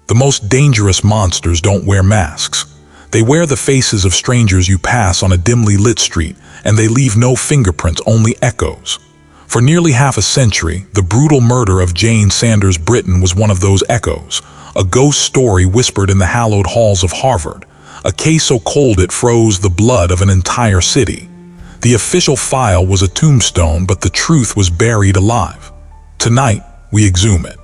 The most dangerous monsters don't wear masks. They wear the faces of strangers you pass on a dimly lit street, and they leave no fingerprints, only echoes. For nearly half a century, the brutal murder of Jane Sanders Britton was one of those echoes, a ghost story whispered in the hallowed halls of Harvard, a case so cold it froze the blood of an entire city. The official file was a tombstone, but the truth was buried alive. Tonight, we exhume it.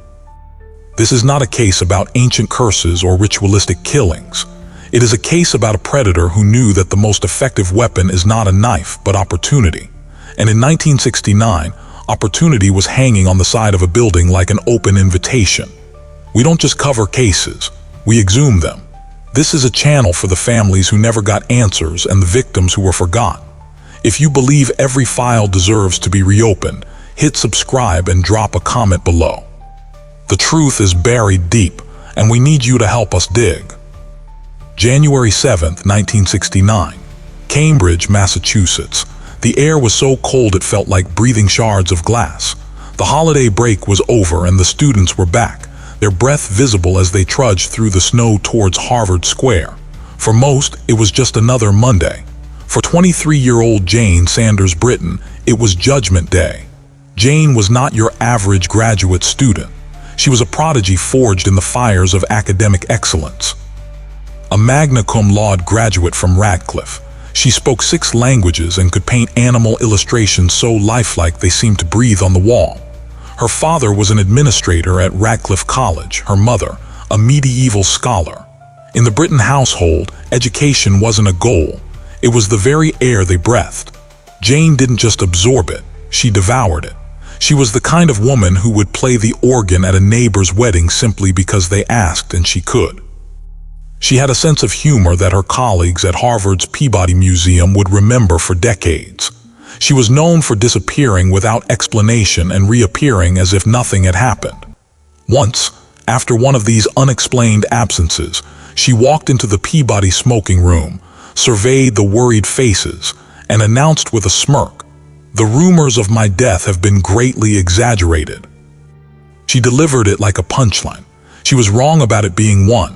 This is not a case about ancient curses or ritualistic killings. It is a case about a predator who knew that the most effective weapon is not a knife, but opportunity. And in 1969, opportunity was hanging on the side of a building like an open invitation. We don't just cover cases, we exhume them. This is a channel for the families who never got answers and the victims who were forgotten. If you believe every file deserves to be reopened, hit subscribe and drop a comment below. The truth is buried deep, and we need you to help us dig. January 7, 1969. Cambridge, Massachusetts. The air was so cold it felt like breathing shards of glass. The holiday break was over and the students were back, their breath visible as they trudged through the snow towards Harvard Square. For most, it was just another Monday. For 23-year-old Jane Sanders Britton, it was Judgment Day. Jane was not your average graduate student. She was a prodigy forged in the fires of academic excellence. A magna cum laude graduate from Radcliffe, she spoke 6 languages and could paint animal illustrations so lifelike they seemed to breathe on the wall. Her father was an administrator at Radcliffe College, her mother, a medieval scholar. In the Britton household, education wasn't a goal. It was the very air they breathed. Jane didn't just absorb it, she devoured it. She was the kind of woman who would play the organ at a neighbor's wedding simply because they asked and she could. She had a sense of humor that her colleagues at Harvard's Peabody Museum would remember for decades. She was known for disappearing without explanation and reappearing as if nothing had happened. Once, after one of these unexplained absences, she walked into the Peabody smoking room, surveyed the worried faces, and announced with a smirk, "The rumors of my death have been greatly exaggerated." She delivered it like a punchline. She was wrong about it being one.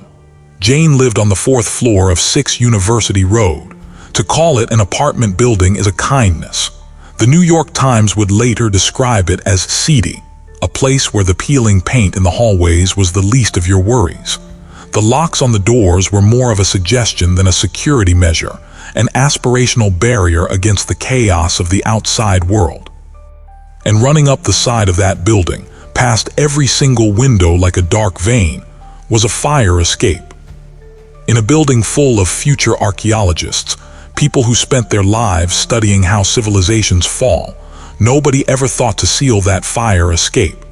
Jane lived on the 4th floor of 6 University Road. To call it an apartment building is a kindness. The New York Times would later describe it as seedy, a place where the peeling paint in the hallways was the least of your worries. The locks on the doors were more of a suggestion than a security measure, an aspirational barrier against the chaos of the outside world. And running up the side of that building, past every single window like a dark vein, was a fire escape. In a building full of future archaeologists, people who spent their lives studying how civilizations fall, nobody ever thought to seal that fire escape.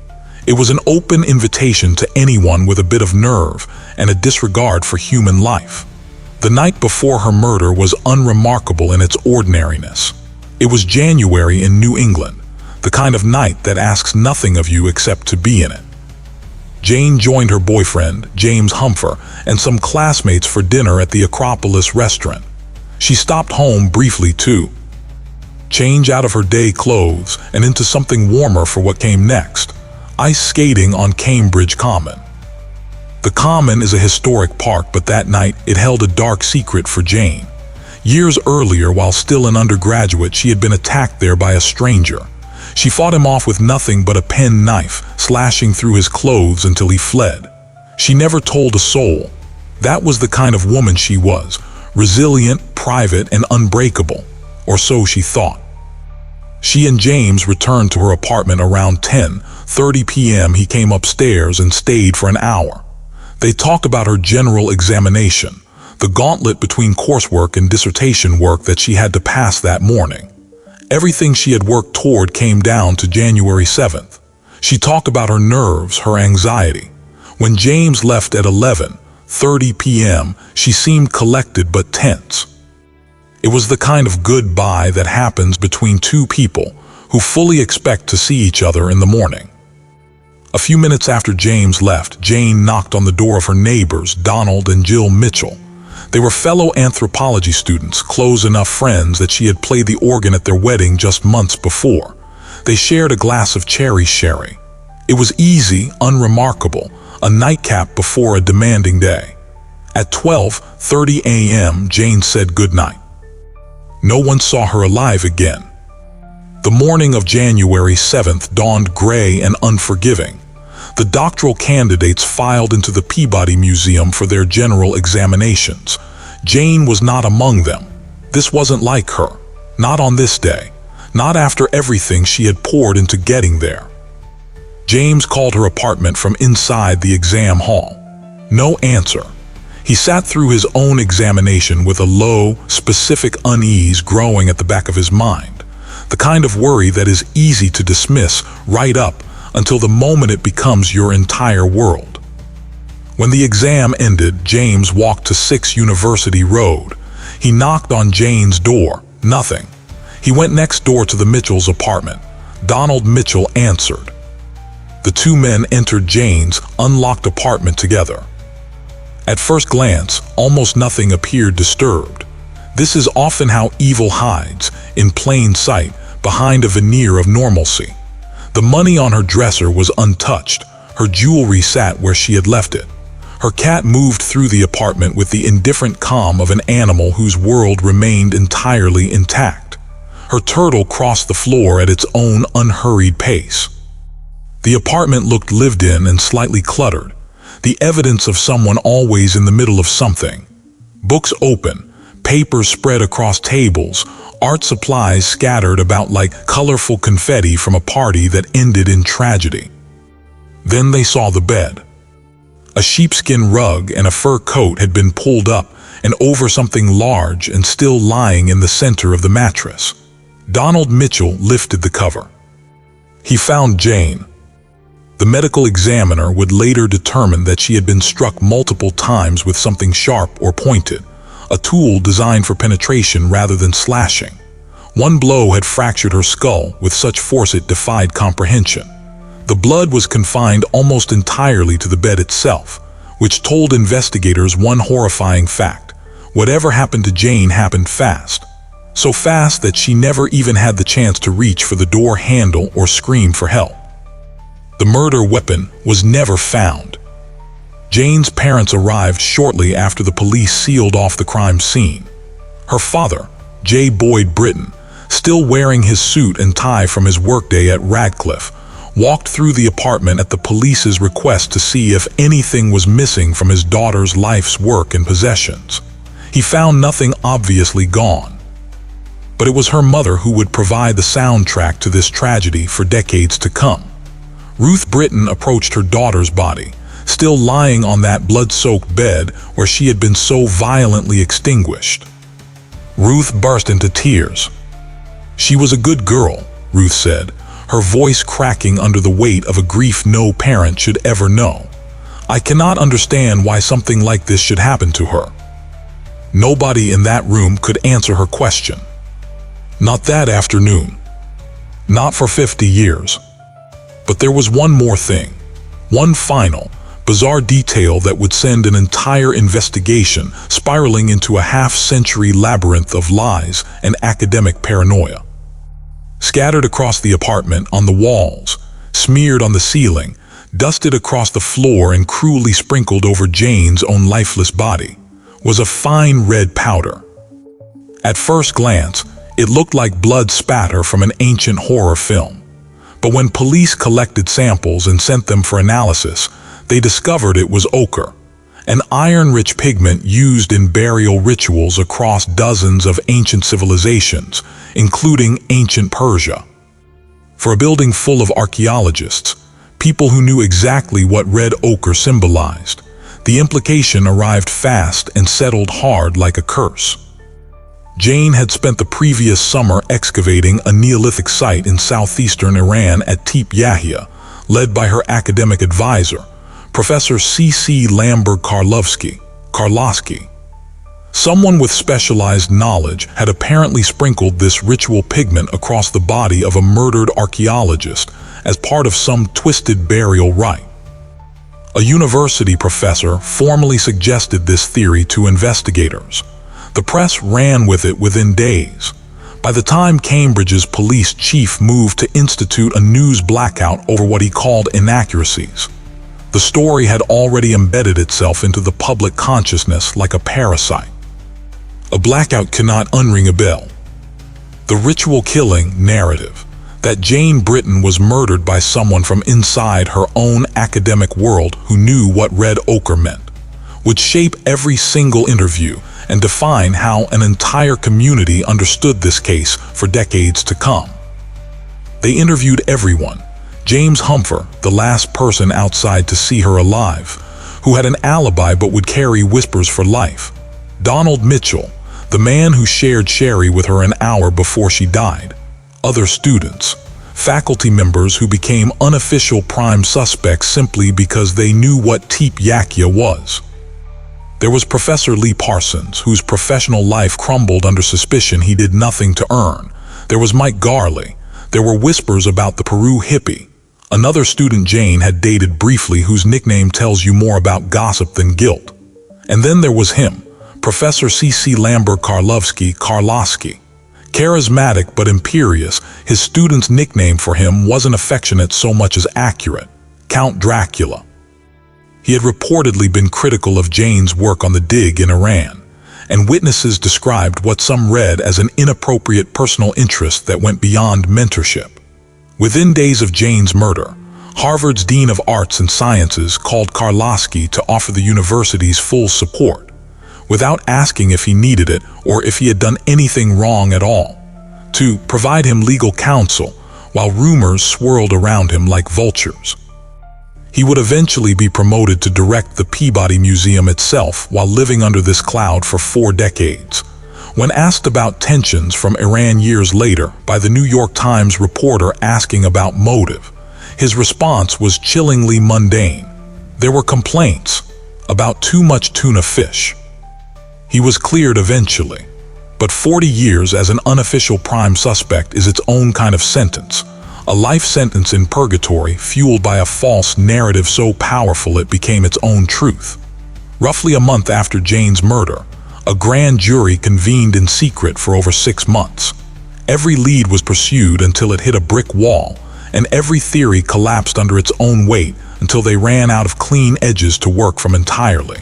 It was an open invitation to anyone with a bit of nerve and a disregard for human life. The night before her murder was unremarkable in its ordinariness. It was January in New England, the kind of night that asks nothing of you except to be in it. Jane joined her boyfriend, James Humpher, and some classmates for dinner at the Acropolis restaurant. She stopped home briefly to change out of her day clothes and into something warmer for what came next: ice skating on Cambridge Common. The Common is a historic park, but that night it held a dark secret for Jane. Years earlier, while still an undergraduate, she had been attacked there by a stranger. She fought him off with nothing but a pen knife, slashing through his clothes until he fled. She never told a soul. That was the kind of woman she was, resilient, private, and unbreakable, or so she thought. She and James returned to her apartment around 10:30 p.m. He came upstairs and stayed for an hour. They talked about her general examination, the gauntlet between coursework and dissertation work that she had to pass that morning. Everything she had worked toward came down to January 7th. She talked about her nerves, her anxiety. When James left at 11:30 p.m., she seemed collected but tense. It was the kind of goodbye that happens between two people who fully expect to see each other in the morning. A few minutes after James left, Jane knocked on the door of her neighbors, Donald and Jill Mitchell. They were fellow anthropology students, close enough friends that she had played the organ at their wedding just months before. They shared a glass of cherry sherry. It was easy, unremarkable, a nightcap before a demanding day. At 12:30 a.m., Jane said goodnight. No one saw her alive again. The morning of January 7th dawned gray and unforgiving. The doctoral candidates filed into the Peabody Museum for their general examinations. Jane was not among them. This wasn't like her. Not on this day. Not after everything she had poured into getting there. James called her apartment from inside the exam hall. No answer. He sat through his own examination with a low, specific unease growing at the back of his mind. The kind of worry that is easy to dismiss right up until the moment it becomes your entire world. When the exam ended, James walked to 6 University Road. He knocked on Jane's door. Nothing. He went next door to the Mitchell's apartment. Donald Mitchell answered. The two men entered Jane's unlocked apartment together. At first glance, almost nothing appeared disturbed. This is often how evil hides, in plain sight, behind a veneer of normalcy. The money on her dresser was untouched. Her jewelry sat where she had left it. Her cat moved through the apartment with the indifferent calm of an animal whose world remained entirely intact. Her turtle crossed the floor at its own unhurried pace. The apartment looked lived in and slightly cluttered, the evidence of someone always in the middle of something. Books open, papers spread across tables, art supplies scattered about like colorful confetti from a party that ended in tragedy. Then they saw the bed. A sheepskin rug and a fur coat had been pulled up and over something large and still lying in the center of the mattress. Donald Mitchell lifted the cover. He found Jane. The medical examiner would later determine that she had been struck multiple times with something sharp or pointed, a tool designed for penetration rather than slashing. One blow had fractured her skull with such force it defied comprehension. The blood was confined almost entirely to the bed itself, which told investigators one horrifying fact. Whatever happened to Jane happened fast. So fast that she never even had the chance to reach for the door handle or scream for help. The murder weapon was never found. Jane's parents arrived shortly after the police sealed off the crime scene. Her father, J. Boyd Britton, still wearing his suit and tie from his workday at Radcliffe, walked through the apartment at the police's request to see if anything was missing from his daughter's life's work and possessions. He found nothing obviously gone. But it was her mother who would provide the soundtrack to this tragedy for decades to come. Ruth Britton approached her daughter's body, still lying on that blood-soaked bed where she had been so violently extinguished. Ruth burst into tears. "She was a good girl," Ruth said, her voice cracking under the weight of a grief no parent should ever know. "I cannot understand why something like this should happen to her." Nobody in that room could answer her question. Not that afternoon. Not for 50 years. But there was one more thing. One final, bizarre detail that would send an entire investigation spiraling into a half-century labyrinth of lies and academic paranoia. Scattered across the apartment on the walls, smeared on the ceiling, dusted across the floor and cruelly sprinkled over Jane's own lifeless body, was a fine red powder. At first glance, it looked like blood spatter from an ancient horror film. But when police collected samples and sent them for analysis, they discovered it was ochre, an iron-rich pigment used in burial rituals across dozens of ancient civilizations, including ancient Persia. For a building full of archaeologists, people who knew exactly what red ochre symbolized, the implication arrived fast and settled hard like a curse. Jane had spent the previous summer excavating a Neolithic site in southeastern Iran at Tepe Yahia, led by her academic advisor, Professor C.C. Lamberg-Karlovsky. Someone with specialized knowledge had apparently sprinkled this ritual pigment across the body of a murdered archaeologist as part of some twisted burial rite. A university professor formally suggested this theory to investigators. The press ran with it within days. By the time Cambridge's police chief moved to institute a news blackout over what he called inaccuracies, The story had already embedded itself into the public consciousness like a parasite. A blackout cannot unring a bell. The ritual killing narrative, that Jane Britton was murdered by someone from inside her own academic world who knew what red ochre meant, would shape every single interview and define how an entire community understood this case for decades to come. They interviewed everyone. James Humphreys, the last person outside to see her alive, who had an alibi but would carry whispers for life. Donald Mitchell, the man who shared sherry with her an hour before she died. Other students, faculty members who became unofficial prime suspects simply because they knew what Teep Yakya was. There was Professor Lee Parsons, whose professional life crumbled under suspicion he did nothing to earn. There was Mike Garley. There were whispers about the Peru hippie, another student Jane had dated briefly whose nickname tells you more about gossip than guilt. And then there was him, Professor C.C. Lambert Karlovsky. Charismatic but imperious, his students' nickname for him wasn't affectionate so much as accurate, Count Dracula. He had reportedly been critical of Jane's work on the dig in Iran, and witnesses described what some read as an inappropriate personal interest that went beyond mentorship. Within days of Jane's murder, Harvard's Dean of Arts and Sciences called Karlovsky to offer the university's full support, without asking if he needed it or if he had done anything wrong at all, to provide him legal counsel while rumors swirled around him like vultures. He would eventually be promoted to direct the Peabody Museum itself while living under this cloud for 4 decades. When asked about tensions from Iran years later by the New York Times reporter asking about motive, his response was chillingly mundane. There were complaints about too much tuna fish. He was cleared eventually, but 40 years as an unofficial prime suspect is its own kind of sentence. A life sentence in purgatory fueled by a false narrative so powerful it became its own truth. Roughly a month after Jane's murder, a grand jury convened in secret for over 6 months. Every lead was pursued until it hit a brick wall, and every theory collapsed under its own weight until they ran out of clean edges to work from entirely.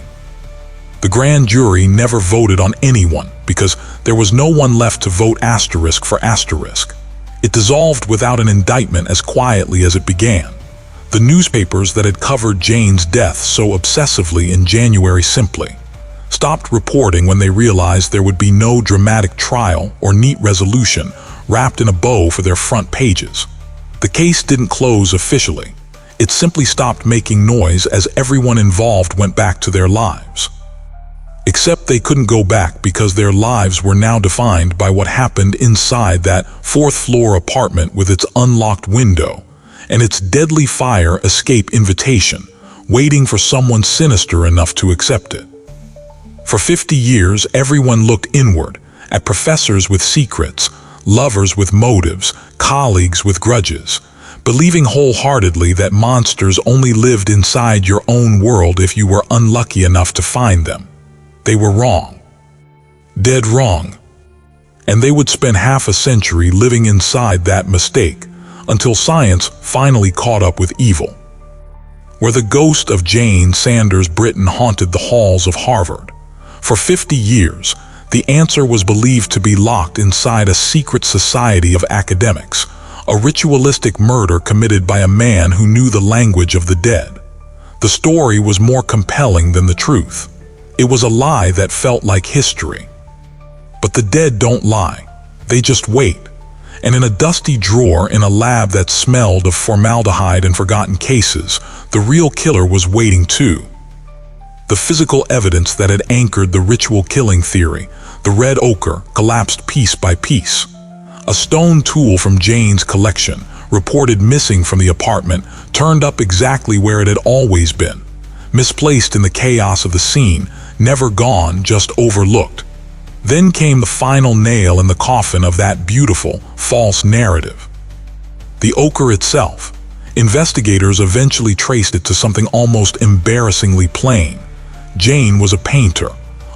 The grand jury never voted on anyone because there was no one left to vote asterisk for asterisk. It dissolved without an indictment as quietly as it began. The newspapers that had covered Jane's death so obsessively in January simply stopped reporting when they realized there would be no dramatic trial or neat resolution wrapped in a bow for their front pages. The case didn't close officially. It simply stopped making noise as everyone involved went back to their lives. Except they couldn't go back because their lives were now defined by what happened inside that 4th-floor apartment with its unlocked window and its deadly fire escape invitation, waiting for someone sinister enough to accept it. For 50 years, everyone looked inward, at professors with secrets, lovers with motives, colleagues with grudges, believing wholeheartedly that monsters only lived inside your own world if you were unlucky enough to find them. They were wrong. Dead wrong. And they would spend half a century living inside that mistake until science finally caught up with evil. Where the ghost of Jane Sanders Britton haunted the halls of Harvard, for 50 years, the answer was believed to be locked inside a secret society of academics, a ritualistic murder committed by a man who knew the language of the dead. The story was more compelling than the truth. It was a lie that felt like history. But the dead don't lie. They just wait. And in a dusty drawer in a lab that smelled of formaldehyde and forgotten cases, the real killer was waiting too. The physical evidence that had anchored the ritual killing theory, the red ochre, collapsed piece by piece. A stone tool from Jane's collection, reported missing from the apartment, turned up exactly where it had always been. Misplaced in the chaos of the scene, never gone, just overlooked. Then came the final nail in the coffin of that beautiful, false narrative. The ochre itself. Investigators eventually traced it to something almost embarrassingly plain. Jane was a painter.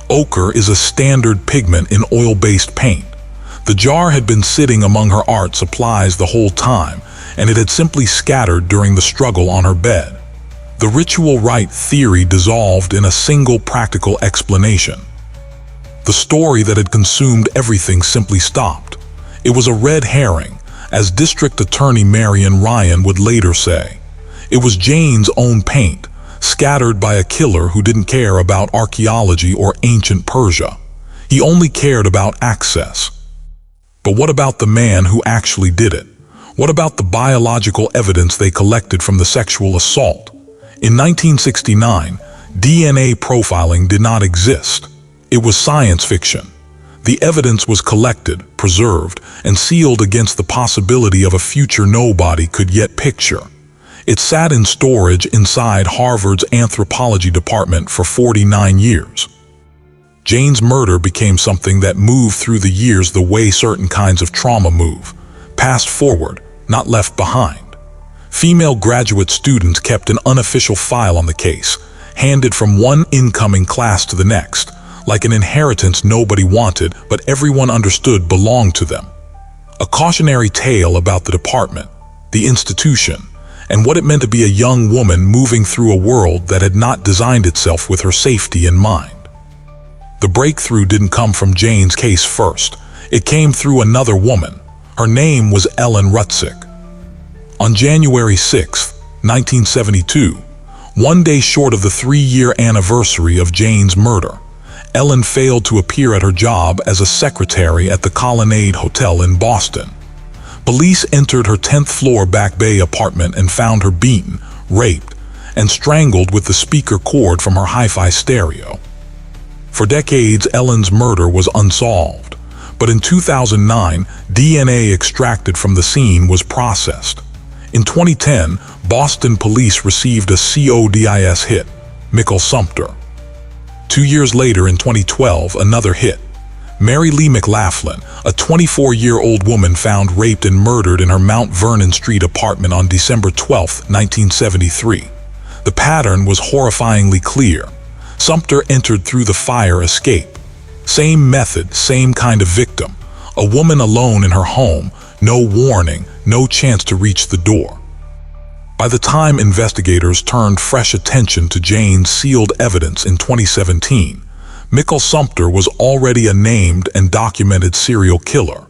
Ochre is a standard pigment in oil-based paint. The jar had been sitting among her art supplies the whole time, and it had simply scattered during the struggle on her bed. The ritual rite theory dissolved in a single practical explanation. The story that had consumed everything simply stopped. It was a red herring, as District Attorney Marion Ryan would later say. It was Jane's own paint, scattered by a killer who didn't care about archaeology or ancient Persia. He only cared about access. But what about the man who actually did it? What about the biological evidence they collected from the sexual assault? In 1969, DNA profiling did not exist. It was science fiction. The evidence was collected, preserved, and sealed against the possibility of a future nobody could yet picture. It sat in storage inside Harvard's anthropology department for 49 years. Jane's murder became something that moved through the years the way certain kinds of trauma move, passed forward, not left behind. Female graduate students kept an unofficial file on the case, handed from one incoming class to the next, like an inheritance nobody wanted but everyone understood belonged to them. A cautionary tale about the department, the institution, and what it meant to be a young woman moving through a world that had not designed itself with her safety in mind. The breakthrough didn't come from Jane's case first. It came through another woman. Her name was Ellen Rutzick. On January 6, 1972, one day short of the 3-year anniversary of Jane's murder, Ellen failed to appear at her job as a secretary at the Colonnade Hotel in Boston. Police entered her 10th-floor Back Bay apartment and found her beaten, raped, and strangled with the speaker cord from her hi-fi stereo. For decades, Ellen's murder was unsolved, but in 2009, DNA extracted from the scene was processed. In 2010, Boston police received a CODIS hit, Mikkel Sumter. 2 years later, in 2012, another hit. Mary Lee McLaughlin, a 24-year-old woman found raped and murdered in her Mount Vernon Street apartment on December 12, 1973. The pattern was horrifyingly clear. Sumter entered through the fire escape. Same method, same kind of victim. A woman alone in her home, no warning, no chance to reach the door. By the time investigators turned fresh attention to Jane's sealed evidence in 2017, Mikkel Sumter was already a named and documented serial killer.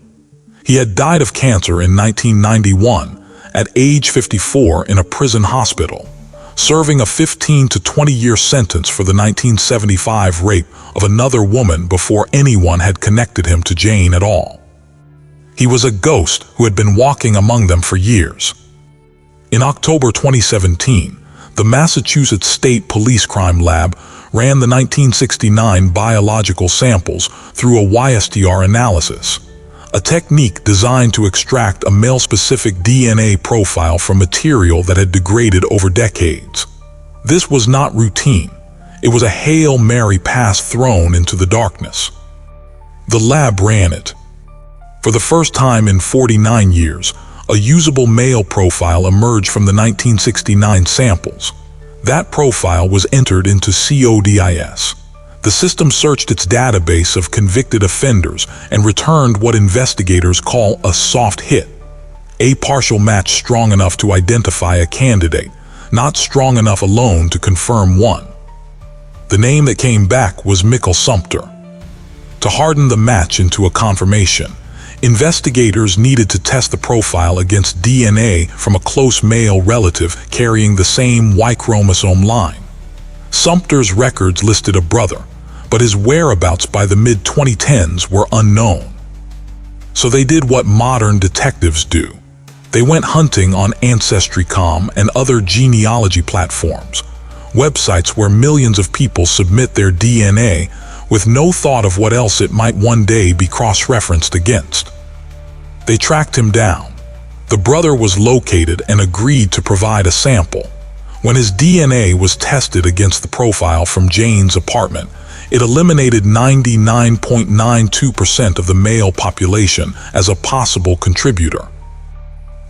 He had died of cancer in 1991, at age 54 in a prison hospital, serving a 15 to 20-year sentence for the 1975 rape of another woman before anyone had connected him to Jane at all. He was a ghost who had been walking among them for years. In October 2017, the Massachusetts State Police Crime Lab ran the 1969 biological samples through a YSTR analysis, a technique designed to extract a male-specific DNA profile from material that had degraded over decades. This was not routine. It was a Hail Mary pass thrown into the darkness. The lab ran it. For the first time in 49 years, a usable male profile emerged from the 1969 samples. That profile was entered into CODIS. The system searched its database of convicted offenders and returned what investigators call a soft hit, a partial match strong enough to identify a candidate, not strong enough alone to confirm one. The name that came back was Mikkel Sumter. To harden the match into a confirmation, investigators needed to test the profile against DNA from a close male relative carrying the same Y chromosome line. Sumter's records listed a brother, but his whereabouts by the mid-2010s were unknown. So they did what modern detectives do. They went hunting on Ancestry.com and other genealogy platforms, websites where millions of people submit their DNA with no thought of what else it might one day be cross-referenced against. They tracked him down. The brother was located and agreed to provide a sample. When his DNA was tested against the profile from Jane's apartment, it eliminated 99.92% of the male population as a possible contributor.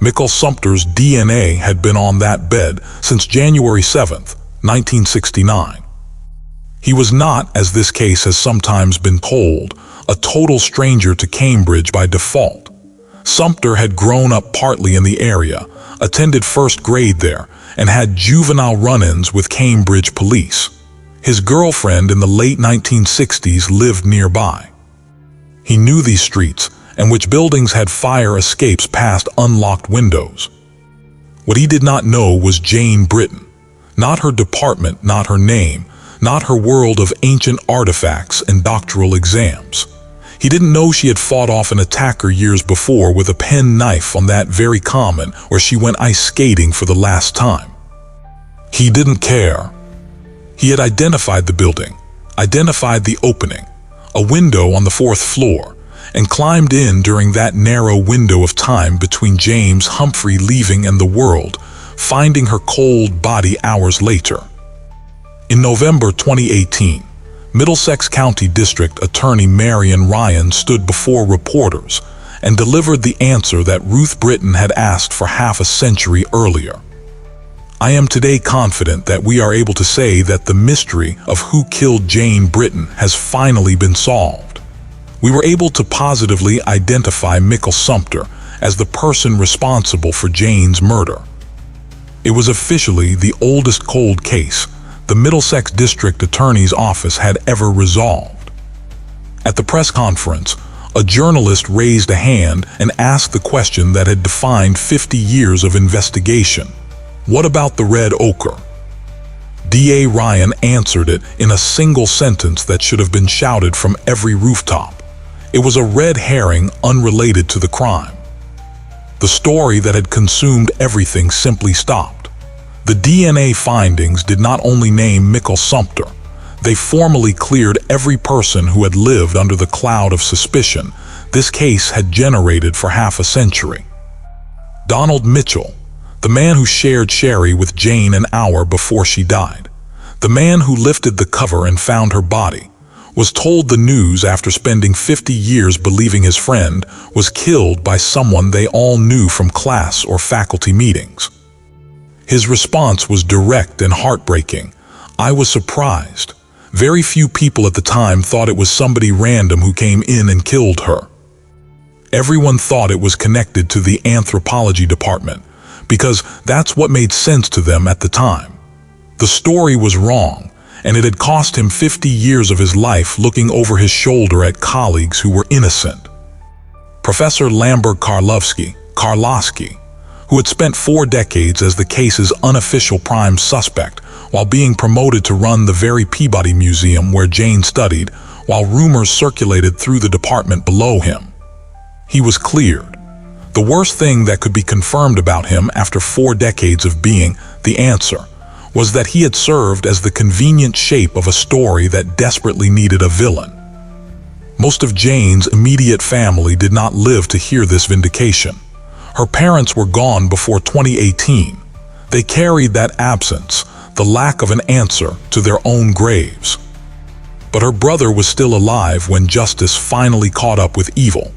Mikkel Sumter's DNA had been on that bed since January 7, 1969. He was not, as this case has sometimes been told, a total stranger to Cambridge by default. Sumter had grown up partly in the area, attended first grade there, and had juvenile run-ins with Cambridge police. His girlfriend in the late 1960s lived nearby. He knew these streets and which buildings had fire escapes past unlocked windows. What he did not know was Jane Britton. Not her department, not her name, not her world of ancient artifacts and doctoral exams. He didn't know she had fought off an attacker years before with a pen knife on that very common where she went ice skating for the last time. He didn't care. He had identified the building, identified the opening, a window on the 4th floor, and climbed in during that narrow window of time between James Humphrey leaving and the world, finding her cold body hours later. In November 2018, Middlesex County District Attorney Marion Ryan stood before reporters and delivered the answer that Ruth Britton had asked for half a century earlier. I am today confident that we are able to say that the mystery of who killed Jane Britton has finally been solved. We were able to positively identify Mikkel Sumter as the person responsible for Jane's murder. It was officially the oldest cold case the Middlesex District Attorney's Office had ever resolved. At the press conference, a journalist raised a hand and asked the question that had defined 50 years of investigation. What about the red ochre? DA Ryan answered it in a single sentence that should have been shouted from every rooftop. It was a red herring unrelated to the crime. The story that had consumed everything simply stopped. The DNA findings did not only name Mikkel Sumter, they formally cleared every person who had lived under the cloud of suspicion this case had generated for half a century. Donald Mitchell, the man who shared sherry with Jane an hour before she died, the man who lifted the cover and found her body, was told the news after spending 50 years believing his friend was killed by someone they all knew from class or faculty meetings. His response was direct and heartbreaking. I was surprised. Very few people at the time thought it was somebody random who came in and killed her. Everyone thought it was connected to the anthropology department, because that's what made sense to them at the time. The story was wrong, and it had cost him 50 years of his life looking over his shoulder at colleagues who were innocent. Professor Lambert Karlowski, who had spent 4 decades as the case's unofficial prime suspect while being promoted to run the very Peabody Museum where Jane studied, while rumors circulated through the department below him. He was cleared. The worst thing that could be confirmed about him after 4 decades of being the answer was that he had served as the convenient shape of a story that desperately needed a villain. Most of Jane's immediate family did not live to hear this vindication. Her parents were gone before 2018. They carried that absence, the lack of an answer, to their own graves. But her brother was still alive when justice finally caught up with evil.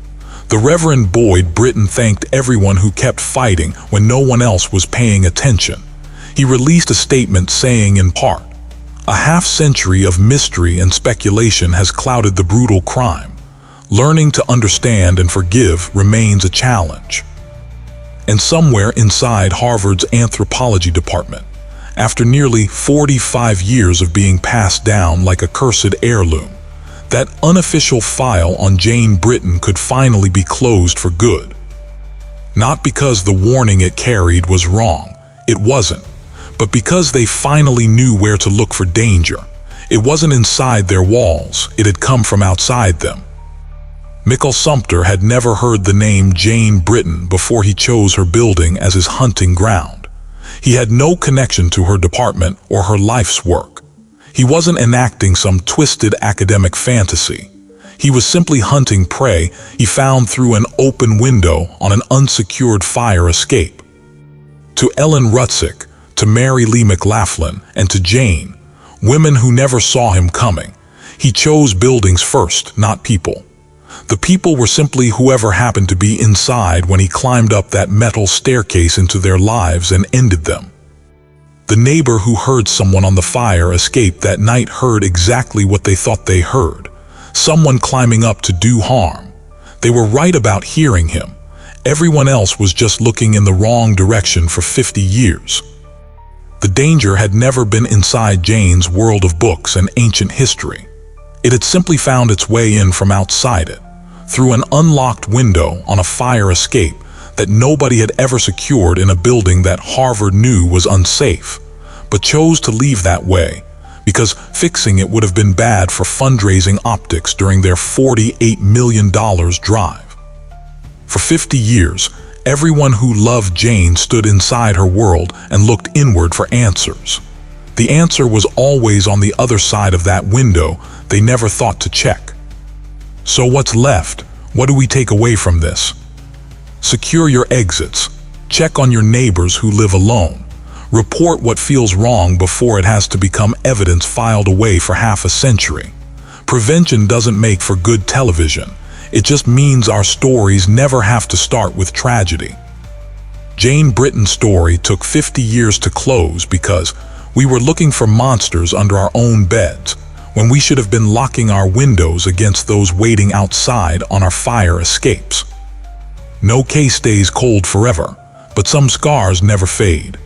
The Reverend Boyd Britton thanked everyone who kept fighting when no one else was paying attention. He released a statement saying in part, "A half-century of mystery and speculation has clouded the brutal crime. Learning to understand and forgive remains a challenge." And somewhere inside Harvard's anthropology department, after nearly 45 years of being passed down like a cursed heirloom, that unofficial file on Jane Britton could finally be closed for good. Not because the warning it carried was wrong, it wasn't, but because they finally knew where to look for danger. It wasn't inside their walls, it had come from outside them. Mikkel Sumter had never heard the name Jane Britton before he chose her building as his hunting ground. He had no connection to her department or her life's work. He wasn't enacting some twisted academic fantasy. He was simply hunting prey he found through an open window on an unsecured fire escape. To Ellen Rutzick, to Mary Lee McLaughlin, and to Jane, women who never saw him coming, he chose buildings first, not people. The people were simply whoever happened to be inside when he climbed up that metal staircase into their lives and ended them. The neighbor who heard someone on the fire escape that night heard exactly what they thought they heard. Someone climbing up to do harm. They were right about hearing him. Everyone else was just looking in the wrong direction for 50 years. The danger had never been inside Jane's world of books and ancient history. It had simply found its way in from outside it, through an unlocked window on a fire escape that nobody had ever secured in a building that Harvard knew was unsafe, but chose to leave that way, because fixing it would have been bad for fundraising optics during their $48 million drive. For 50 years, everyone who loved Jane stood inside her world and looked inward for answers. The answer was always on the other side of that window they never thought to check. So what's left? What do we take away from this? Secure your exits. Check on your neighbors who live alone. Report what feels wrong before it has to become evidence filed away for half a century. Prevention doesn't make for good television. It just means our stories never have to start with tragedy. Jane Britton's story took 50 years to close because we were looking for monsters under our own beds, when we should have been locking our windows against those waiting outside on our fire escapes. No case stays cold forever, but some scars never fade.